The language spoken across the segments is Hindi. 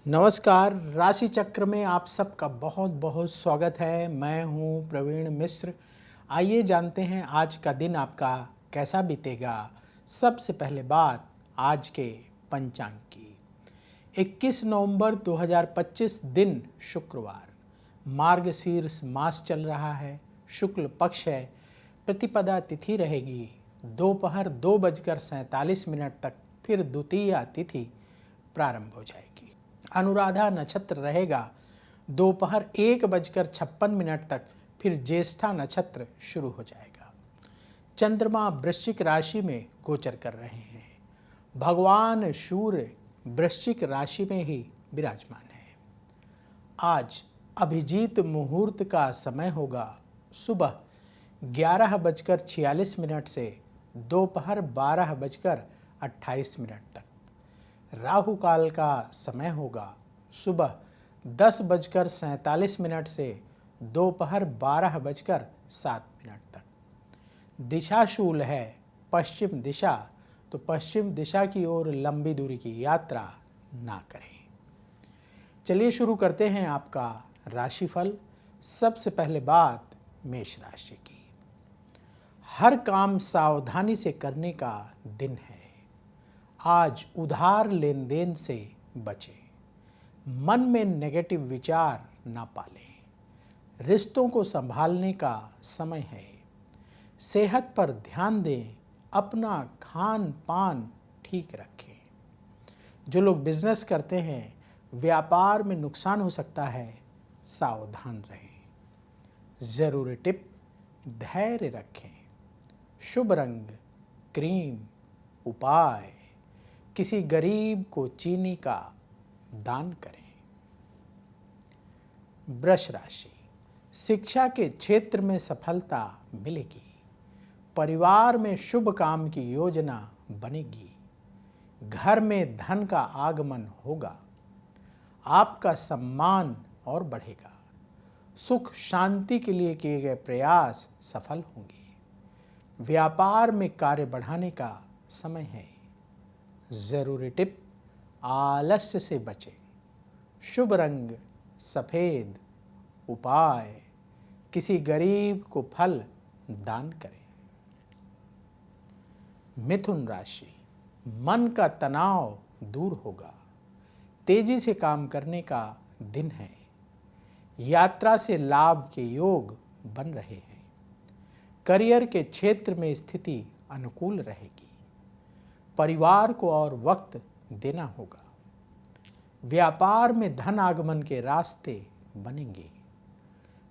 नमस्कार। राशि चक्र में आप सबका बहुत बहुत स्वागत है। मैं हूं प्रवीण मिश्र। आइए जानते हैं आज का दिन आपका कैसा बीतेगा। सबसे पहले बात आज के पंचांग की। 21 नवंबर 2025 दिन शुक्रवार, मार्गशीर्ष मास चल रहा है, शुक्ल पक्ष है, प्रतिपदा तिथि रहेगी, दोपहर 2:47 तक फिर द्वितीया तिथि प्रारंभ हो जाएगी। अनुराधा नक्षत्र रहेगा, दोपहर 1:56 तक फिर ज्येष्ठा नक्षत्र शुरू हो जाएगा। चंद्रमा वृश्चिक राशि में गोचर कर रहे हैं। भगवान सूर्य वृश्चिक राशि में ही विराजमान है। आज अभिजीत मुहूर्त का समय होगा सुबह 11:46 से दोपहर 12:28 तक। राहु काल का समय होगा सुबह 10:47 से दोपहर 12:07 तक। दिशाशूल है पश्चिम दिशा, तो पश्चिम दिशा की ओर लंबी दूरी की यात्रा ना करें। चलिए शुरू करते हैं आपका राशिफल। सबसे पहले बात मेष राशि की। हर काम सावधानी से करने का दिन है। आज उधार लेन देन से बचें। मन में नेगेटिव विचार ना पालें। रिश्तों को संभालने का समय है। सेहत पर ध्यान दें। अपना खान पान ठीक रखें। जो लोग बिजनेस करते हैं, व्यापार में नुकसान हो सकता है, सावधान रहें। जरूरी टिप, धैर्य रखें। शुभ रंग क्रीम। उपाय, किसी गरीब को चीनी का दान करें। वृष राशि, शिक्षा के क्षेत्र में सफलता मिलेगी। परिवार में शुभ काम की योजना बनेगी। घर में धन का आगमन होगा। आपका सम्मान और बढ़ेगा। सुख शांति के लिए किए गए प्रयास सफल होंगे। व्यापार में कार्य बढ़ाने का समय है। जरूरी टिप, आलस्य से बचें। शुभ रंग सफेद। उपाय, किसी गरीब को फल दान करें। मिथुन राशि, मन का तनाव दूर होगा। तेजी से काम करने का दिन है। यात्रा से लाभ के योग बन रहे हैं। करियर के क्षेत्र में स्थिति अनुकूल रहेगी। परिवार को और वक्त देना होगा। व्यापार में धन आगमन के रास्ते बनेंगे।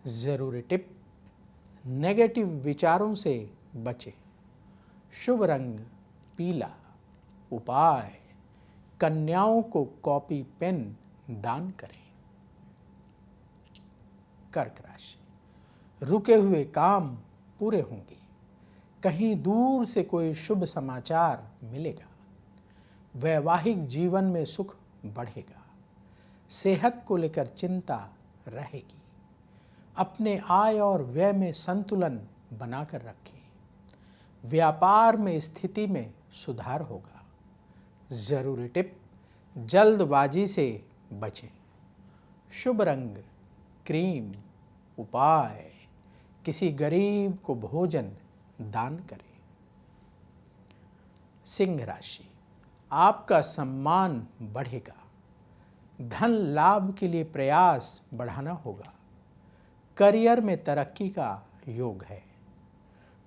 जरूरी टिप, नेगेटिव विचारों से बचें। शुभ रंग पीला। उपाय, कन्याओं को कॉपी पेन दान करें। कर्क राशि, रुके हुए काम पूरे होंगे। कहीं दूर से कोई शुभ समाचार मिलेगा। वैवाहिक जीवन में सुख बढ़ेगा। सेहत को लेकर चिंता रहेगी। अपने आय और व्यय में संतुलन बनाकर रखें। व्यापार में स्थिति में सुधार होगा। जरूरी टिप, जल्दबाजी से बचें। शुभ रंग क्रीम। उपाय, किसी गरीब को भोजन दान करें। सिंह राशि, आपका सम्मान बढ़ेगा। धन लाभ के लिए प्रयास बढ़ाना होगा। करियर में तरक्की का योग है।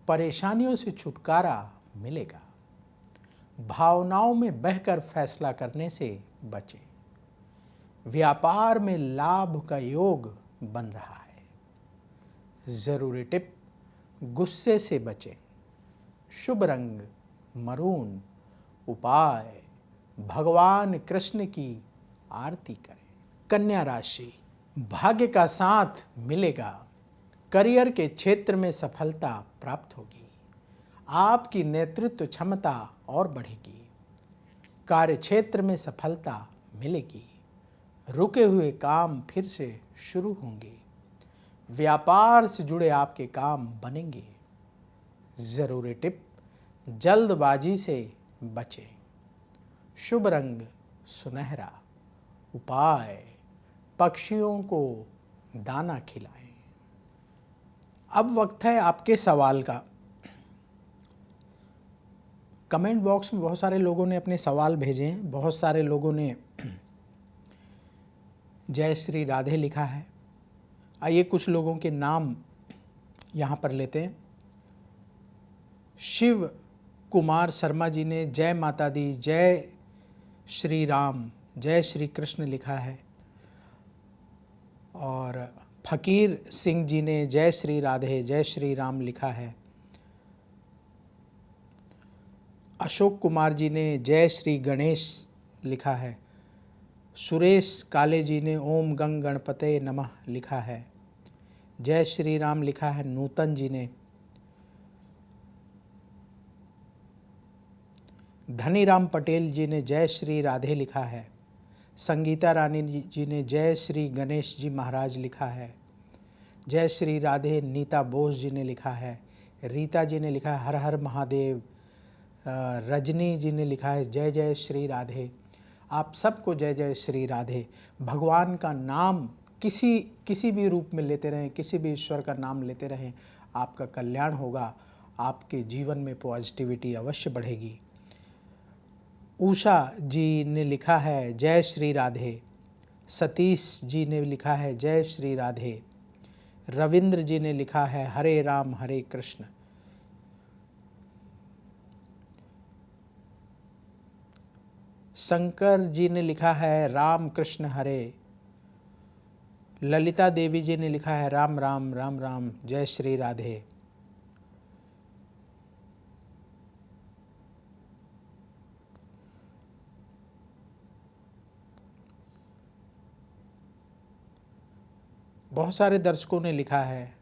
परेशानियों से छुटकारा मिलेगा। भावनाओं में बहकर फैसला करने से बचें। व्यापार में लाभ का योग बन रहा है। जरूरी टिप, गुस्से से बचें। शुभ रंग मरून। उपाय, भगवान कृष्ण की आरती करें। कन्या राशि, भाग्य का साथ मिलेगा। करियर के क्षेत्र में सफलता प्राप्त होगी। आपकी नेतृत्व क्षमता और बढ़ेगी। कार्य क्षेत्र में सफलता मिलेगी। रुके हुए काम फिर से शुरू होंगे। व्यापार से जुड़े आपके काम बनेंगे। जरूरी टिप, जल्दबाजी से बचें। शुभ रंग सुनहरा। उपाय, पक्षियों को दाना खिलाएं। अब वक्त है आपके सवाल का। कमेंट बॉक्स में बहुत सारे लोगों ने अपने सवाल भेजे हैं। बहुत सारे लोगों ने जय श्री राधे लिखा है। आइए कुछ लोगों के नाम यहाँ पर लेते हैं। शिव कुमार शर्मा जी ने जय माता दी, जय श्री राम, जय श्री कृष्ण लिखा है। और फकीर सिंह जी ने जय श्री राधे, जय श्री राम लिखा है। अशोक कुमार जी ने जय श्री गणेश लिखा है। सुरेश काले जी ने ओम गंग गणपते नमः लिखा है। जय श्री राम लिखा है नूतन जी ने। धनीराम पटेल जी ने जय श्री राधे लिखा है। संगीता रानी जी ने जय श्री गणेश जी महाराज लिखा है। जय श्री राधे नीता बोस जी ने लिखा है। रीता जी ने लिखा है हर हर महादेव। रजनी जी ने लिखा है जय जय श्री राधे। आप सबको जय जय श्री राधे। भगवान का नाम किसी भी रूप में लेते रहें, किसी भी ईश्वर का नाम लेते रहें, आपका कल्याण होगा, आपके जीवन में पॉजिटिविटी अवश्य बढ़ेगी। उषा जी ने लिखा है जय श्री राधे। सतीश जी ने लिखा है जय श्री राधे। रविंद्र जी ने लिखा है हरे राम हरे कृष्ण। शंकर जी ने लिखा है राम कृष्ण हरे। ललिता देवी जी ने लिखा है राम राम राम राम, जय श्री राधे। बहुत सारे दर्शकों ने लिखा है।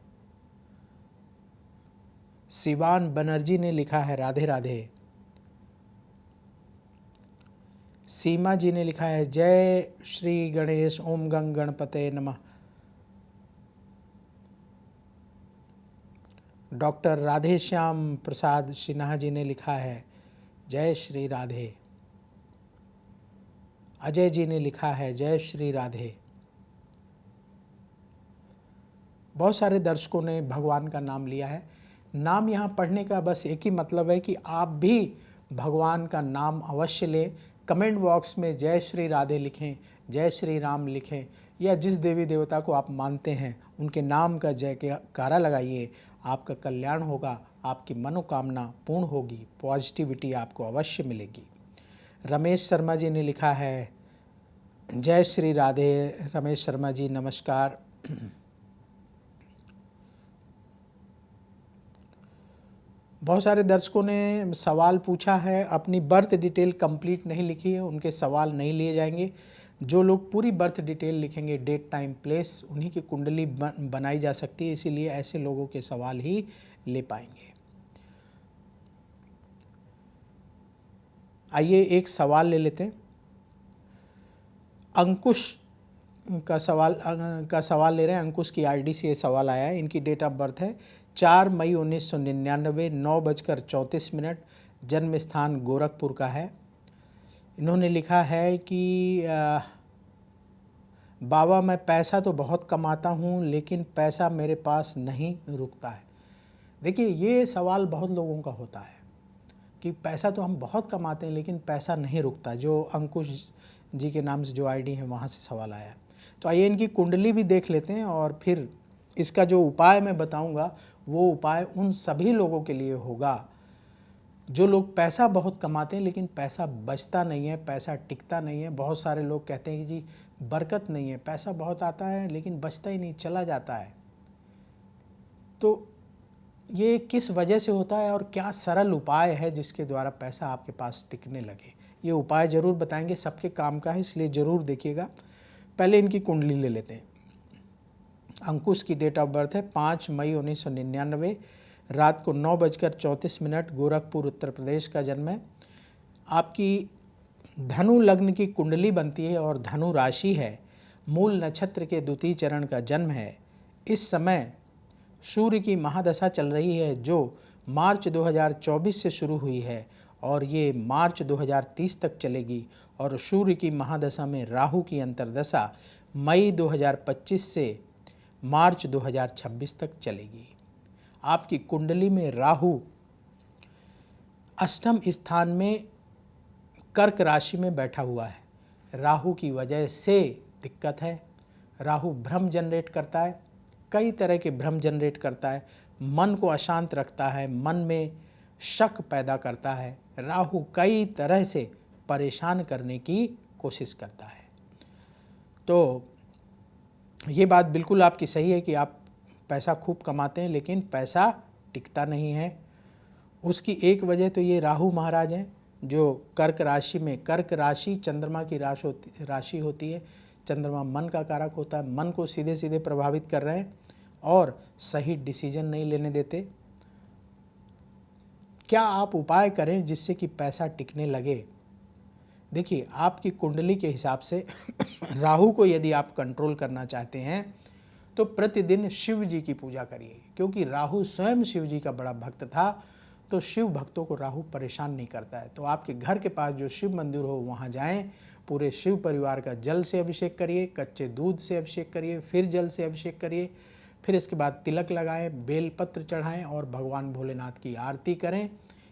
शिवान बनर्जी ने लिखा है राधे राधे। सीमा जी ने लिखा है जय श्री गणेश ओम गंग गणपते नमः। डॉक्टर राधेश्याम प्रसाद सिन्हा जी ने लिखा है जय श्री राधे। अजय जी ने लिखा है जय श्री राधे। बहुत सारे दर्शकों ने भगवान का नाम लिया है। नाम यहाँ पढ़ने का बस एक ही मतलब है कि आप भी भगवान का नाम अवश्य लें। कमेंट बॉक्स में जय श्री राधे लिखें, जय श्री राम लिखें, या जिस देवी देवता को आप मानते हैं उनके नाम का जयकारा लगाइए। आपका कल्याण होगा, आपकी मनोकामना पूर्ण होगी, पॉजिटिविटी आपको अवश्य मिलेगी। रमेश शर्मा जी ने लिखा है जय श्री राधे। रमेश शर्मा जी नमस्कार। बहुत सारे दर्शकों ने सवाल पूछा है, अपनी बर्थ डिटेल कंप्लीट नहीं लिखी है, उनके सवाल नहीं लिए जाएंगे। जो लोग पूरी बर्थ डिटेल लिखेंगे, डेट टाइम प्लेस, उन्हीं की कुंडली बनाई जा सकती है, इसीलिए ऐसे लोगों के सवाल ही ले पाएंगे। आइए एक सवाल ले लेते हैं। अंकुश का सवाल ले रहे हैं। अंकुश की आईडी से ये सवाल आया है। इनकी डेट ऑफ बर्थ है 4 मई 1999, 9:34। जन्म स्थान गोरखपुर का है। इन्होंने लिखा है कि बाबा मैं पैसा तो बहुत कमाता हूँ लेकिन पैसा मेरे पास नहीं रुकता है। देखिए ये सवाल बहुत लोगों का होता है कि पैसा तो हम बहुत कमाते हैं लेकिन पैसा नहीं रुकता। जो अंकुश जी के नाम से जो आईडी है वहाँ से सवाल आया है। तो आइए इनकी कुंडली भी देख लेते हैं और फिर इसका जो उपाय मैं बताऊंगा वो उपाय उन सभी लोगों के लिए होगा जो लोग पैसा बहुत कमाते हैं लेकिन पैसा बचता नहीं है, पैसा टिकता नहीं है। बहुत सारे लोग कहते हैं कि जी बरकत नहीं है, पैसा बहुत आता है लेकिन बचता ही नहीं, चला जाता है। तो ये किस वजह से होता है और क्या सरल उपाय है जिसके द्वारा पैसा आपके पास टिकने लगे, ये उपाय ज़रूर बताएंगे। सबके काम का है इसलिए ज़रूर देखिएगा। पहले इनकी कुंडली ले लेते हैं। अंकुश की डेट ऑफ बर्थ है 5 मई 1999, रात को 9:34, गोरखपुर उत्तर प्रदेश का जन्म है। आपकी धनु लग्न की कुंडली बनती है और धनु राशि है। मूल नक्षत्र के द्वितीय चरण का जन्म है। इस समय सूर्य की महादशा चल रही है जो मार्च 2024 से शुरू हुई है और ये मार्च 2030 तक चलेगी और सूर्य की महादशा में राहु की अंतर्दशा मई 2025 से मार्च 2026 तक चलेगी। आपकी कुंडली में राहु अष्टम स्थान में कर्क राशि में बैठा हुआ है। राहु की वजह से दिक्कत है। राहु भ्रम जनरेट करता है, कई तरह के भ्रम जनरेट करता है, मन को अशांत रखता है, मन में शक पैदा करता है। राहु कई तरह से परेशान करने की कोशिश करता है। तो ये बात बिल्कुल आपकी सही है कि आप पैसा खूब कमाते हैं, लेकिन पैसा टिकता नहीं है। उसकी एक वजह तो ये राहु महाराज हैं, जो कर्क राशि में, कर्क राशि चंद्रमा की राशि होती है। चंद्रमा मन का कारक होता है, मन को सीधे सीधे प्रभावित कर रहे हैं और सही डिसीजन नहीं लेने देते। क्या आप उपाय करें जिससे कि पैसा टिकने लगे? देखिए, आपकी कुंडली के हिसाब से राहु को यदि आप कंट्रोल करना चाहते हैं तो प्रतिदिन शिव जी की पूजा करिए, क्योंकि राहु स्वयं शिव जी का बड़ा भक्त था। तो शिव भक्तों को राहु परेशान नहीं करता है। तो आपके घर के पास जो शिव मंदिर हो वहाँ जाएं, पूरे शिव परिवार का जल से अभिषेक करिए, कच्चे दूध से अभिषेक करिए, फिर जल से अभिषेक करिए, फिर इसके बाद तिलक लगाएं, बेलपत्र चढ़ाएं और भगवान भोलेनाथ की आरती करें।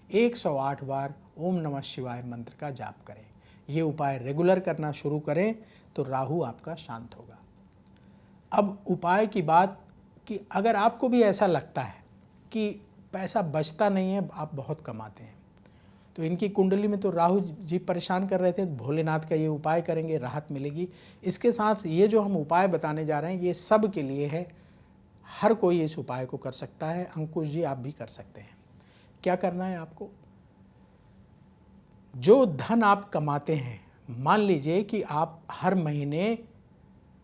108 बार ओम नमः शिवाय मंत्र का जाप करें। ये उपाय रेगुलर करना शुरू करें तो राहु आपका शांत होगा। अब उपाय की बात कि अगर आपको भी ऐसा लगता है कि पैसा बचता नहीं है, आप बहुत कमाते हैं, तो इनकी कुंडली में तो राहु जी परेशान कर रहे थे, भोलेनाथ का ये उपाय करेंगे, राहत मिलेगी। इसके साथ ये जो हम उपाय बताने जा रहे हैं ये सब के लिए है, हर कोई इस उपाय को कर सकता है। अंकुश जी, आप भी कर सकते हैं। क्या करना है आपको? जो धन आप कमाते हैं, मान लीजिए कि आप हर महीने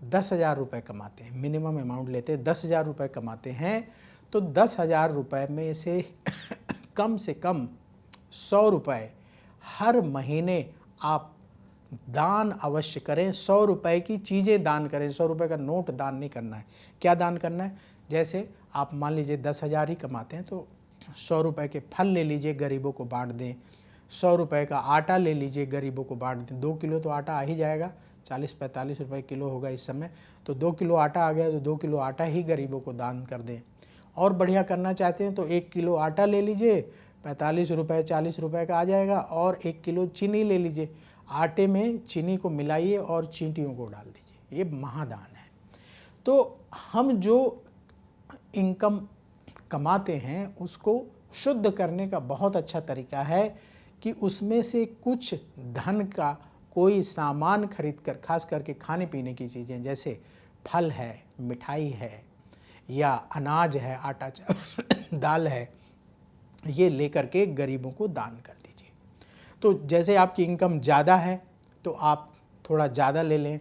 10,000 रुपये कमाते हैं, मिनिमम अमाउंट लेते हैं, 10,000 रुपये कमाते हैं, तो 10,000 रुपये में से कम 100 रुपये हर महीने आप दान अवश्य करें। 100 रुपये की चीज़ें दान करें, 100 रुपये का नोट दान नहीं करना है। क्या दान करना है? जैसे आप मान लीजिए 10,000 ही कमाते हैं तो 100 रुपये के फल ले लीजिए, गरीबों को बांट दें। 100 रुपये का आटा ले लीजिए, गरीबों को बांट दें। 2 किलो तो आटा आ ही जाएगा, 40-45 रुपये किलो होगा इस समय, तो 2 किलो आटा आ गया तो 2 किलो आटा ही गरीबों को दान कर दें। और बढ़िया करना चाहते हैं तो 1 किलो आटा ले लीजिए, 45 रुपये 40 रुपये का आ जाएगा, और 1 किलो चीनी ले लीजिए, आटे में चीनी को मिलाइए और चींटियों को डाल दीजिए। ये महादान है। तो हम जो इनकम कमाते हैं उसको शुद्ध करने का बहुत अच्छा तरीका है कि उसमें से कुछ धन का कोई सामान खरीद कर, खास करके खाने पीने की चीज़ें जैसे फल है, मिठाई है या अनाज है, आटा दाल है, ये लेकर के गरीबों को दान कर दीजिए। तो जैसे आपकी इनकम ज़्यादा है तो आप थोड़ा ज़्यादा ले लें।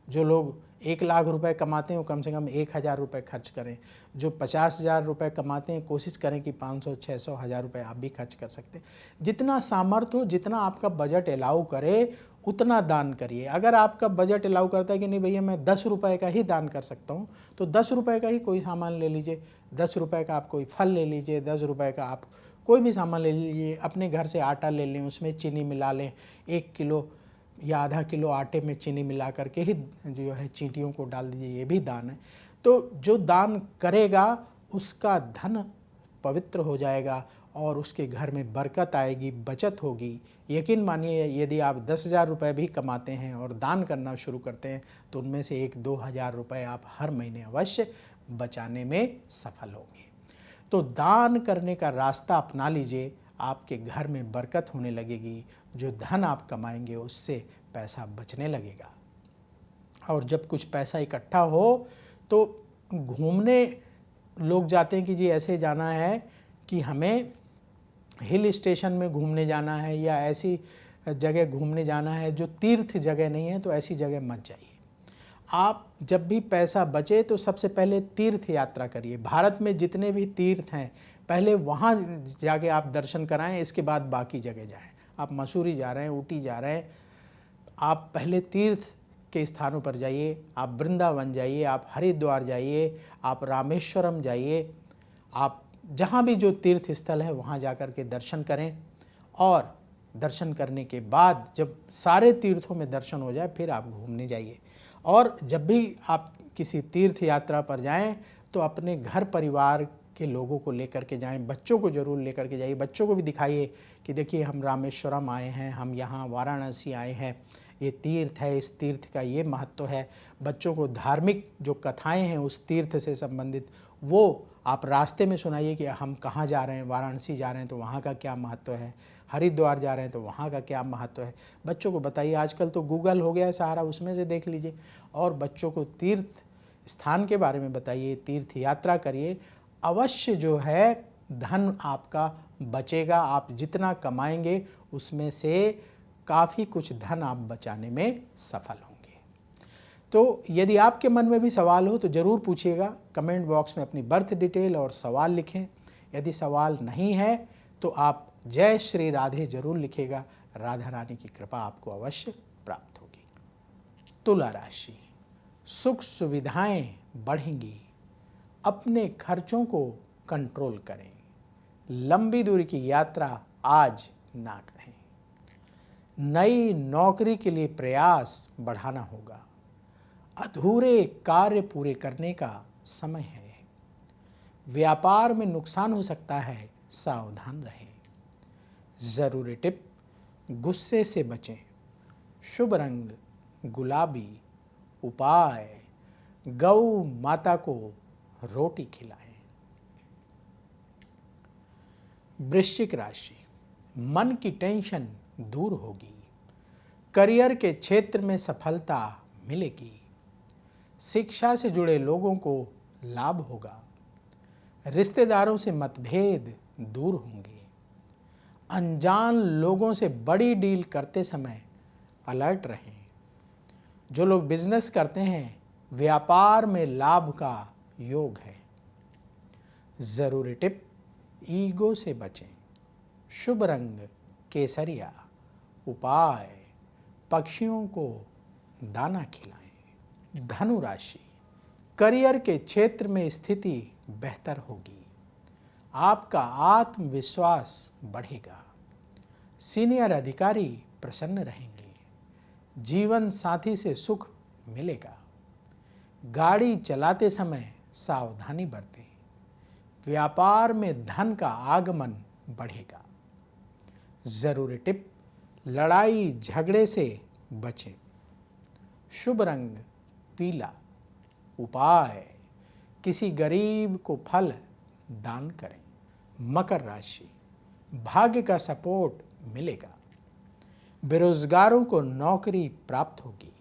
जो लोग 1 लाख रुपए कमाते हैं वो कम से कम 1,000 रुपये खर्च करें। जो 50,000 रुपये कमाते हैं कोशिश करें कि 500, 600, 1,000 रुपये आप भी खर्च कर सकते हैं। जितना सामर्थ्य हो, जितना आपका बजट अलाउ करे उतना दान करिए। अगर आपका बजट अलाउ करता है कि नहीं भैया मैं 10 रुपये का ही दान कर सकता हूँ, तो 10 रुपये का ही कोई सामान ले लीजिए। 10 रुपये का आप कोई फल ले लीजिए, 10 रुपये का आप कोई भी सामान ले लीजिए। अपने घर से आटा ले लें, उसमें चीनी मिला लें, 1 किलो या आधा किलो आटे में चीनी मिला करके ही जो है चींटियों को डाल दीजिए, ये भी दान है। तो जो दान करेगा उसका धन पवित्र हो जाएगा और उसके घर में बरकत आएगी, बचत होगी। यकीन मानिए, यदि आप 10,000 रुपये भी कमाते हैं और दान करना शुरू करते हैं तो उनमें से 1-2 हज़ार रुपये आप हर महीने अवश्य बचाने में सफल होंगे। तो दान करने का रास्ता अपना लीजिए, आपके घर में बरकत होने लगेगी। जो धन आप कमाएंगे उससे पैसा बचने लगेगा। और जब कुछ पैसा इकट्ठा हो तो घूमने लोग जाते हैं कि जी ऐसे जाना है कि हमें हिल स्टेशन में घूमने जाना है या ऐसी जगह घूमने जाना है जो तीर्थ जगह नहीं है, तो ऐसी जगह मत जाइए। आप जब भी पैसा बचे तो सबसे पहले तीर्थ यात्रा करिए। भारत में जितने भी तीर्थ हैं पहले वहाँ जाके आप दर्शन कराएं, इसके बाद बाकी जगह जाएं। आप मसूरी जा रहे हैं, ऊटी जा रहे हैं, आप पहले तीर्थ के स्थानों पर जाइए। आप वृंदावन जाइए, आप हरिद्वार जाइए, आप रामेश्वरम जाइए, आप जहाँ भी जो तीर्थ स्थल है वहाँ जा कर के दर्शन करें। और दर्शन करने के बाद जब सारे तीर्थों में दर्शन हो जाए फिर आप घूमने जाइए। और जब भी आप किसी तीर्थ यात्रा पर जाएं तो अपने घर परिवार के लोगों को लेकर के जाएं, बच्चों को ज़रूर लेकर के जाइए, बच्चों को भी दिखाइए कि देखिए हम रामेश्वरम आए हैं, हम यहाँ वाराणसी आए हैं, ये तीर्थ है, इस तीर्थ का ये महत्व है। बच्चों को धार्मिक जो कथाएं हैं उस तीर्थ से संबंधित वो आप रास्ते में सुनाइए कि हम कहाँ जा रहे हैं, वाराणसी जा रहे हैं तो वहाँ का क्या महत्व है, हरिद्वार जा रहे हैं तो वहाँ का क्या महत्व है। बच्चों को बताइए, आजकल तो गूगल हो गया है सहारा, उसमें से देख लीजिए। और बच्चों को तीर्थ स्थान के बारे में बताइए, तीर्थ यात्रा करिए। अवश्य जो है धन आपका बचेगा, आप जितना कमाएंगे उसमें से काफ़ी कुछ धन आप बचाने में सफल होंगे। तो यदि आपके मन में भी सवाल हो तो ज़रूर पूछिएगा, कमेंट बॉक्स में अपनी बर्थ डिटेल और सवाल लिखें। यदि सवाल नहीं है तो आप जय श्री राधे जरूर लिखिएगा, राधा रानी की कृपा आपको अवश्य प्राप्त होगी। तुला राशि, सुख सुविधाएं बढ़ेंगी, अपने खर्चों को कंट्रोल करें, लंबी दूरी की यात्रा आज ना करें, नई नौकरी के लिए प्रयास बढ़ाना होगा, अधूरे कार्य पूरे करने का समय है, व्यापार में नुकसान हो सकता है, सावधान रहें। ज़रूरी टिप, गुस्से से बचें, शुभ रंग गुलाबी, उपाय गौ माता को रोटी खिलाएं। वृश्चिक राशि, मन की टेंशन दूर होगी, करियर के क्षेत्र में सफलता मिलेगी, शिक्षा से जुड़े लोगों को लाभ होगा, रिश्तेदारों से मतभेद दूर होंगे, अनजान लोगों से बड़ी डील करते समय अलर्ट रहें। जो लोग बिजनेस करते हैं व्यापार में लाभ का योग है। ज़रूरी टिप, ईगो से बचें, शुभ रंग केसरिया, उपाय पक्षियों को दाना खिलाएं। धनु राशि, करियर के क्षेत्र में स्थिति बेहतर होगी, आपका आत्मविश्वास बढ़ेगा, सीनियर अधिकारी प्रसन्न रहेंगे, जीवन साथी से सुख मिलेगा, गाड़ी चलाते समय सावधानी बरतें, व्यापार में धन का आगमन बढ़ेगा। ज़रूरी टिप, लड़ाई झगड़े से बचें, शुभ रंग पीला, उपाय किसी गरीब को फल दान करें। मकर राशि, भाग्य का सपोर्ट मिलेगा, बेरोजगारों को नौकरी प्राप्त होगी,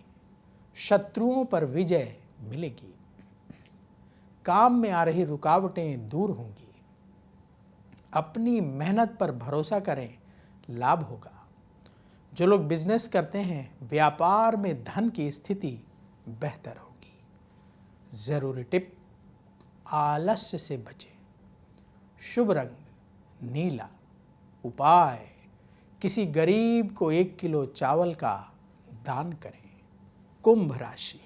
शत्रुओं पर विजय मिलेगी, काम में आ रही रुकावटें दूर होंगी, अपनी मेहनत पर भरोसा करें, लाभ होगा। जो लोग बिजनेस करते हैं व्यापार में धन की स्थिति बेहतर होगी। ज़रूरी टिप, आलस्य से बचें, शुभ रंग नीला, उपाय किसी गरीब को 1 किलो चावल का दान करें। कुंभ राशि,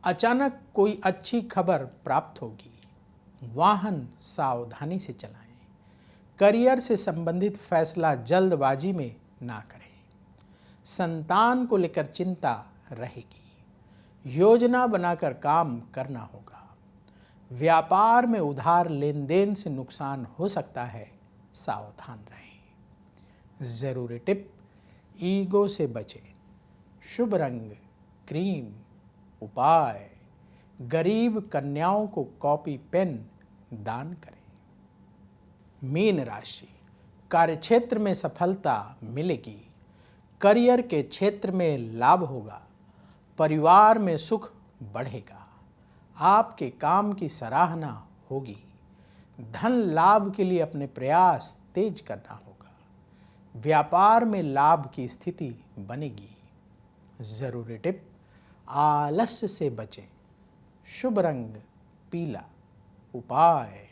अचानक कोई अच्छी खबर प्राप्त होगी, वाहन सावधानी से चलाएं, करियर से संबंधित फैसला जल्दबाजी में ना करें, संतान को लेकर चिंता रहेगी, योजना बनाकर काम करना होगा, व्यापार में उधार लेन देन से नुकसान हो सकता है, सावधान रहें। ज़रूरी टिप, ईगो से बचें, शुभ रंग क्रीम, उपाय गरीब कन्याओं को कॉपी पेन दान करें। मीन राशि, कार्यक्षेत्र में सफलता मिलेगी, करियर के क्षेत्र में लाभ होगा, परिवार में सुख बढ़ेगा, आपके काम की सराहना होगी, धन लाभ के लिए अपने प्रयास तेज करना होगा, व्यापार में लाभ की स्थिति बनेगी। ज़रूरी टिप, आलस्य से बचें, शुभ रंग पीला, उपाय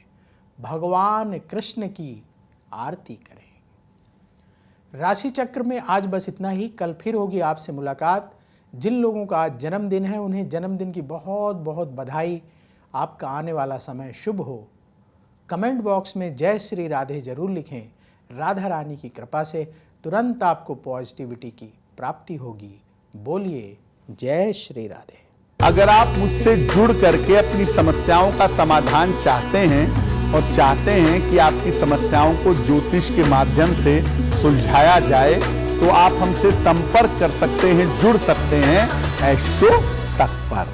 भगवान कृष्ण की आरती करें। राशि चक्र में आज बस इतना ही। कल फिर होगी आपसे मुलाकात। जिन लोगों का आज जन्मदिन है उन्हें जन्मदिन की बहुत बहुत बधाई। आपका आने वाला समय शुभ हो। कमेंट बॉक्स में जय श्री राधे जरूर लिखें। राधा रानी की कृपा से तुरंत आपको पॉजिटिविटी की प्राप्ति होगी। बोलिए जय श्री राधे। अगर आप मुझसे जुड़ करके अपनी समस्याओं का समाधान चाहते हैं और चाहते हैं कि आपकी समस्याओं को ज्योतिष के माध्यम से सुलझाया जाए, तो आप हमसे संपर्क कर सकते हैं, जुड़ सकते हैं एस्ट्रो तक पर।